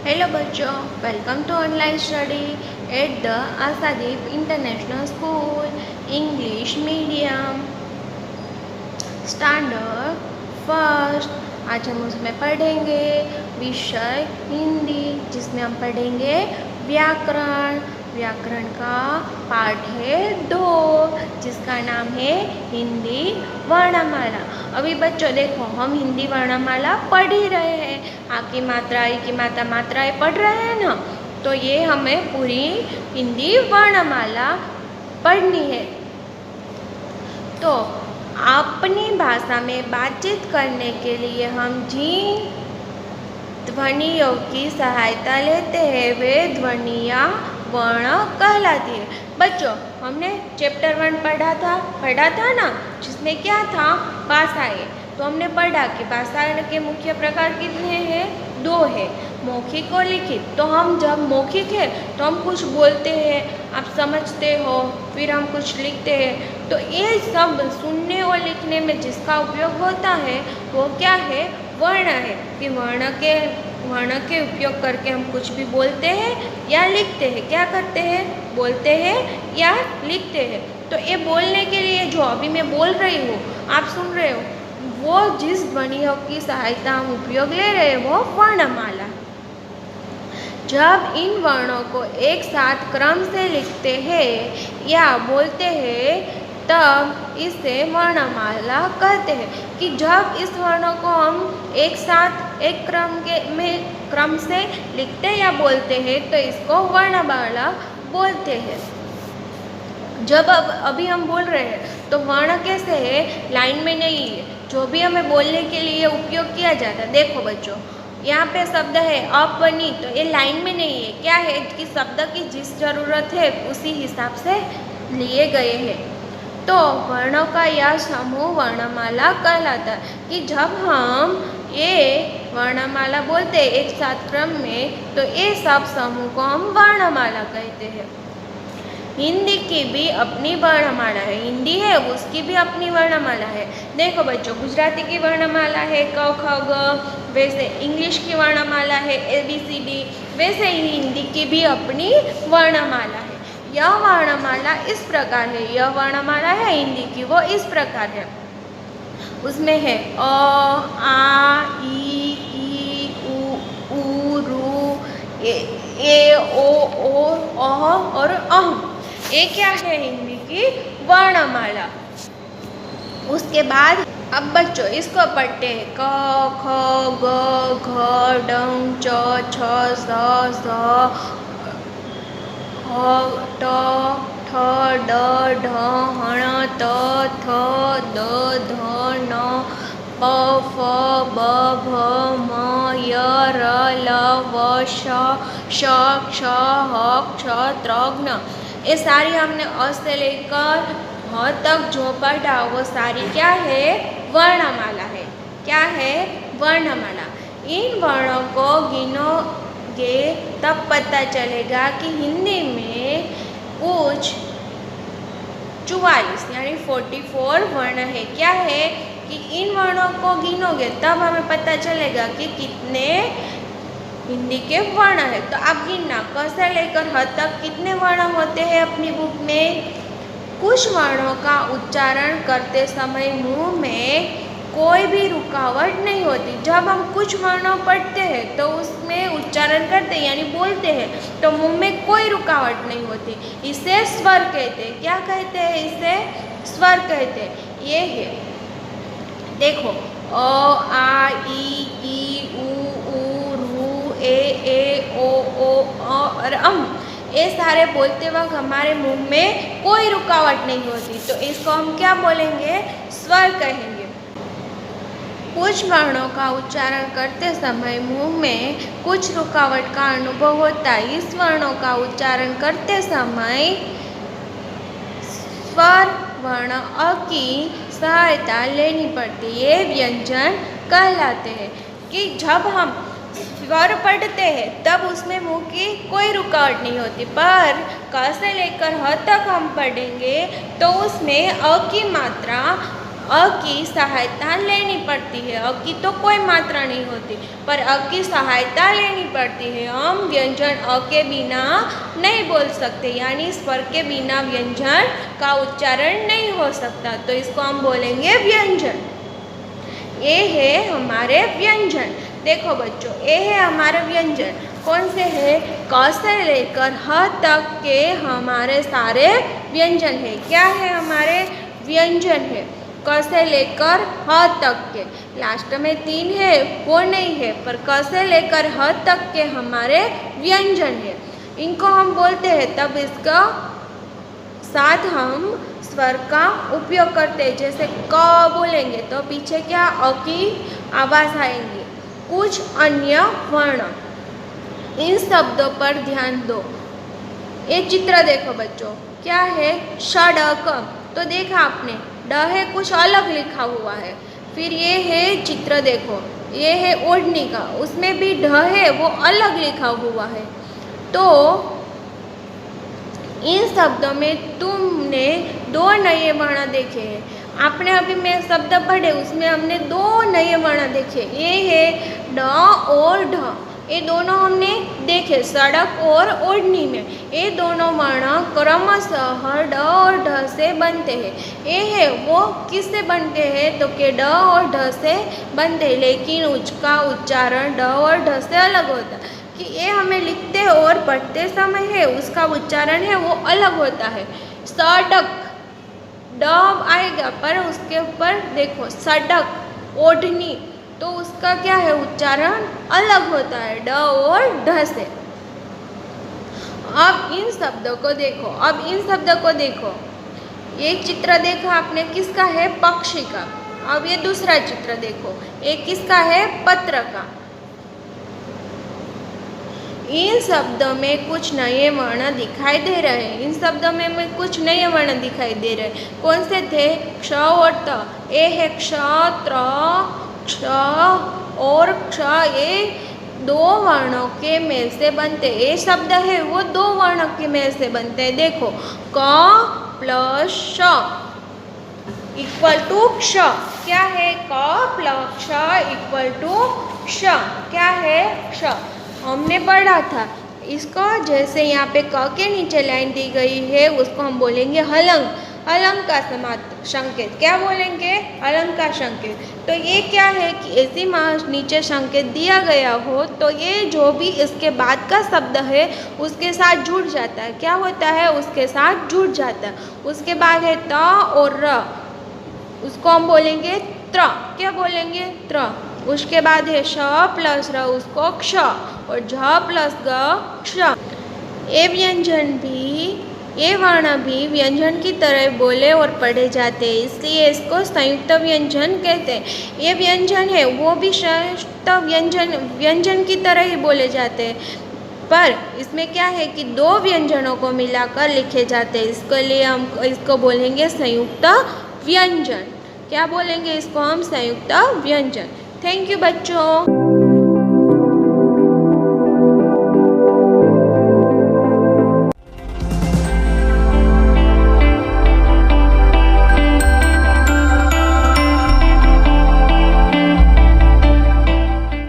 Hello बच्चों, welcome to online study at the Ashadeep international school English medium standard first. आज हम उसमें पढ़ेंगे विषय हिंदी, जिसमें हम पढ़ेंगे व्याकरण। व्याकरण का पाठ है 2, जिसका नाम है हिंदी वर्णमाला। अभी बच्चों देखो, हम हिंदी वर्णमाला पढ़ ही रहे हैं। आ की मात्रा, ई की मात्रा, मात्राएं पढ़ रहे हैं ना, तो ये हमें पूरी हिंदी वर्णमाला पढ़नी है। तो अपनी भाषा में बातचीत करने के लिए हम जिन ध्वनियों की सहायता लेते हैं वे ध्वनियाँ वर्ण कहलाती है। बच्चों, हमने चैप्टर 1 पढ़ा था ना, जिसमें क्या था, भाषाएं। तो हमने पढ़ा कि भाषा के मुख्य प्रकार कितने हैं, 2 है, मौखिक और लिखित। तो हम जब मौखिक है तो हम कुछ बोलते हैं, आप समझते हो, फिर हम कुछ लिखते हैं। तो ये सब सुनने और लिखने में जिसका उपयोग होता है वो क्या है, वर्ण है। कि वर्ण के उपयोग करके हम कुछ भी बोलते हैं या लिखते हैं। क्या करते हैं, बोलते हैं या लिखते हैं। तो ये बोलने के लिए जो अभी मैं बोल रही हूँ, आप सुन रहे हो, वो जिस ध्वनियों की सहायता हम उपयोग ले रहे हैं वो वर्णमाला। जब इन वर्णों को एक साथ क्रम से लिखते हैं या बोलते हैं तब इसे वर्णमाला कहते हैं। कि जब इस वर्णों को हम एक साथ एक क्रम से लिखते या बोलते हैं तो इसको वर्णमाला बोलते हैं। जब अभी हम बोल रहे हैं तो वर्ण कैसे है, लाइन में नहीं है। जो भी हमें बोलने के लिए उपयोग किया जाता है, देखो बच्चों, यहाँ पे शब्द है अपनी, तो ये लाइन में नहीं है। क्या है कि शब्द की जिस जरूरत है उसी हिसाब से लिए गए हैं। तो वर्णों का यह समूह वर्णमाला कहलाता है। कि जब हम ये वर्णमाला बोलते हैं एक साथ क्रम में, तो ये सब समूह को हम वर्णमाला कहते हैं। हिंदी की भी अपनी वर्णमाला है, हिंदी है उसकी भी अपनी वर्णमाला है। देखो बच्चों, गुजराती की वर्णमाला है क ख ग, वैसे इंग्लिश की वर्णमाला है ABCD, वैसे ही हिंदी की भी अपनी वर्णमाला है। यह वर्णमाला इस प्रकार है, यह वर्णमाला है हिंदी की, वो इस प्रकार है। उसमें है अ, आ, ई, उ, रू, ए, ओ, और अह। ये क्या है, हिंदी की वर्णमाला। उसके बाद अब बच्चों इसको पढ़ते हैं क ख ग घ ङ च छ स ह ट ठ ड ढ ण त थ द ध न प फ ब भ म य र ल व श क्ष ह क्ष त्र ज्ञ। ये सारी हमने अ से लेकर ह तक जो पढ़ा वो सारी क्या है, वर्णमाला है। क्या है, वर्णमाला। इन वर्णों को गिनोगे तब पता चलेगा कि हिंदी में कुछ 44 यानी 44 वर्ण है। क्या है कि इन वर्णों को गिनोगे तब हमें पता चलेगा कि कितने हिंदी के वर्ण है। तो आप गिनना, क से लेकर ह तक कितने वर्ण होते हैं अपनी बुक में। कुछ वर्णों का उच्चारण करते समय मुंह में कोई भी रुकावट नहीं होती। जब हम कुछ वर्णों पढ़ते हैं तो उसमें उच्चारण करते हैं यानी बोलते हैं तो मुंह में कोई रुकावट नहीं होती। इसे स्वर कहते हैं। क्या कहते हैं, इसे स्वर कहते हैं। ये है, देखो, अ, आ, ई, उ, रू, ए, ओ, अ और अम। ये सारे बोलते वक्त हमारे मुंह में कोई रुकावट नहीं होती, तो इसको हम क्या बोलेंगे, स्वर कहेंगे। कुछ वर्णों का उच्चारण करते समय मुंह में कुछ रुकावट का अनुभव होता है। इस वर्णों का उच्चारण करते समय स्वर वर्ण अ की सहायता लेनी पड़ती है। ये व्यंजन कहलाते हैं। कि जब हम स्वर पढ़ते हैं तब उसमें मुंह की कोई रुकावट नहीं होती, पर क से लेकर ह तक हम पढ़ेंगे तो उसमें अ की मात्रा अ की सहायता लेनी पड़ती है। अ की तो कोई मात्रा नहीं होती, पर अ की सहायता लेनी पड़ती है। हम व्यंजन अ के बिना नहीं बोल सकते, यानी स्वर के बिना व्यंजन का उच्चारण नहीं हो सकता, तो इसको हम बोलेंगे व्यंजन। ये है हमारे व्यंजन। देखो बच्चों, ये है हमारे व्यंजन। कौन से है? क से लेकर ह तक के हमारे सारे व्यंजन है। क्या है? हमारे व्यंजन है। क से लेकर ह तक के, लास्ट में 3 है वो नहीं है, पर क से लेकर ह तक के हमारे व्यंजन है। इनको हम बोलते हैं, तब इसका साथ हम स्वर का उपयोग करते हैं। जैसे क बोलेंगे तो पीछे क्या? अ की आवाज़ आएंगी। कुछ अन्य वर्ण, इन शब्दों पर ध्यान दो। ये चित्र देखो बच्चों, क्या है? षडक, तो देखा आपने, ड है कुछ अलग लिखा हुआ है। फिर ये है चित्र देखो, ये है ओढ़नी का, उसमें भी ढ है वो अलग लिखा हुआ है। तो इन शब्दों में तुमने 2 नए वर्ण देखे हैं। आपने अभी मैं शब्द पढ़े उसमें हमने 2 नए वर्ण देखे। ये है ड और ढ, ये दोनों हमने देखे सड़क और ओढ़नी में। ये दोनों वर्ण क्रमशः ड और ढ से बनते हैं। ये है वो किससे बनते हैं? तो कि ड और ढ से बनते हैं, लेकिन उसका उच्चारण ड और ढ से अलग होता है। कि ये हमें लिखते और पढ़ते समय है उसका उच्चारण है वो अलग होता है। सड़क, ड आएगा पर उसके ऊपर देखो सड़क, ओढ़नी, तो उसका क्या है? उच्चारण अलग होता है ड और ढ से। अब इन शब्दों को देखो, अब इन शब्दों को देखो। ये चित्र देखा आपने, किसका है? पक्षी का। अब ये दूसरा चित्र देखो, ये किसका है? पत्र का। इन शब्दों में कुछ नए वर्ण दिखाई दे रहे हैं। इन शब्दों में कुछ नए वर्ण दिखाई दे रहे हैं। कौन से थे? क्ष और त। ए है क्ष, त्र, क्ष और क्ष, ये 2 वर्णों के मेल से बनते। ये शब्द है वो 2 वर्णों के मेल से बनते हैं। देखो, क प्लस श इक्वल टू क्ष। क्या है? क प्लस क्ष इक्वल टू क्ष। क्या है? क्ष। हमने पढ़ा था इसको, जैसे यहाँ पे क के नीचे लाइन दी गई है उसको हम बोलेंगे हलंग। हलंग का समार्थ संकेत क्या बोलेंगे? हलंग का संकेत। तो ये क्या है कि ऐसी नीचे संकेत दिया गया हो तो ये जो भी इसके बाद का शब्द है उसके साथ जुड़ जाता है। क्या होता है? उसके साथ जुड़ जाता है। उसके बाद है त और र, उसको हम बोलेंगे त्र। क्या बोलेंगे? त्र। उसके बाद है श प्लस र, उसको क्ष, और झ प्लस ग क्ष। ये व्यंजन भी, ये वर्ण भी व्यंजन की तरह बोले और पढ़े जाते हैं, इसलिए इसको संयुक्त व्यंजन कहते हैं। ये व्यंजन है वो भी संयुक्त व्यंजन की तरह ही बोले जाते हैं, पर इसमें क्या है कि 2 व्यंजनों को मिलाकर लिखे जाते हैं। इसके लिए हम इसको बोलेंगे संयुक्त व्यंजन। क्या बोलेंगे इसको हम? संयुक्त व्यंजन। थैंक यू बच्चों।